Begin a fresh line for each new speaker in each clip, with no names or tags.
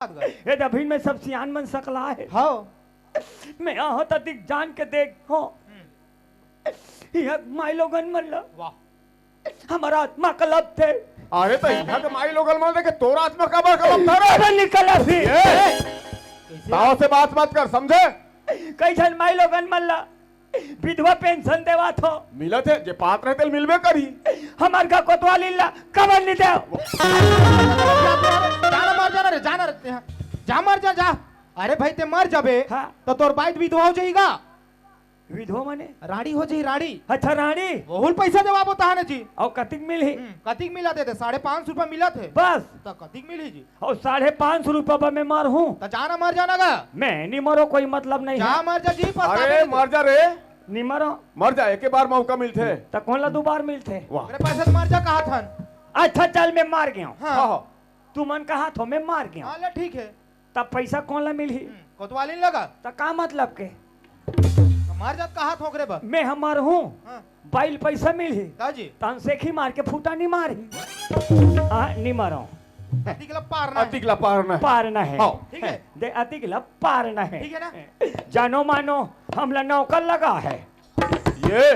ये अभी में सब सियान मन सकला है।
हाँ
मैं यहाँ तक जान के देख हो माई लोगन मतलब
वाह
हमारा आत्मा कलब थे।
अरे तो यहाँ के माई लोगल मान देखे तोरा आत्मा का कलम था रे।
अरे निकला भी
ताव से बात मत कर समझे।
कैसन माई लोगन मल्ला विधवा पेंशन देवा थो
मिला थे जे पात रहते मिलबे करी।
हमार का कोतवाली ला कबर नहीं दे।
जाना मर जाना रे जाना रहते हैं जा मर जा जा। अरे भाई ते मर जाबे
हाँ।
तो तोर बाइट विधवा हो जाएगा
विधवा मने
रानी हो जाई रानी।
अच्छा रानी
बहुल पैसा जवाब होता है ना जी।
और कतिक मिली
कतिक मिला थे 550 रुपया मिला थे
बस
तो कतिक मिली जी।
और 550 रुपये में मर हूँ
तो जाना मर जाना गा
मैं नहीं मरो कोई मतलब नहीं
जा
है।
मर जा जी
अरे मर जा रे
नहीं मरो
मर जा एक बार मौका मिलते।
तो कौन ला दोबार मिलते।
वाह
मेरे पैसे से मर जा कहा था।
अच्छा चल मैं मार गया हूँ।
हाँ
तू मन कहा थो मैं मार गया हूँ।
हाँ ले ठीक है
तब पैसा कौन ला मिली
कोतवाली नहीं लगा
तो का मतलब के
तो मर जा कहा ठोकरे बा।
मैं हमार हूँ
हाँ
बाइल पैसा मिली
ता जी
तन से ही मार के फूटा नहीं मारी नहीं मारो
अतिकला पार ना है।
अतिकला पार ना
पार ना है।
हाँ,
ठीक है।
दे अतिकला पार ना है।
ठीक है ना
जानो मानो हमला नौकर लगा है।
ये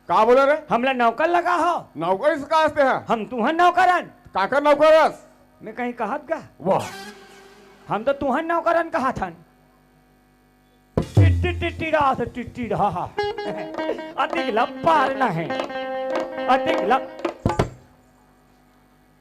का बोले रे
हमला नौकर लगा हो
नौकर से का आते हैं
हम तुहन नौकरन
काका नौकरस।
मैं कहीं कहत गा
वाह
हम तो तुहन नौकरन कहा था टिटिटिटिरा से टिटिरा अतिकला पार ना है अतिकला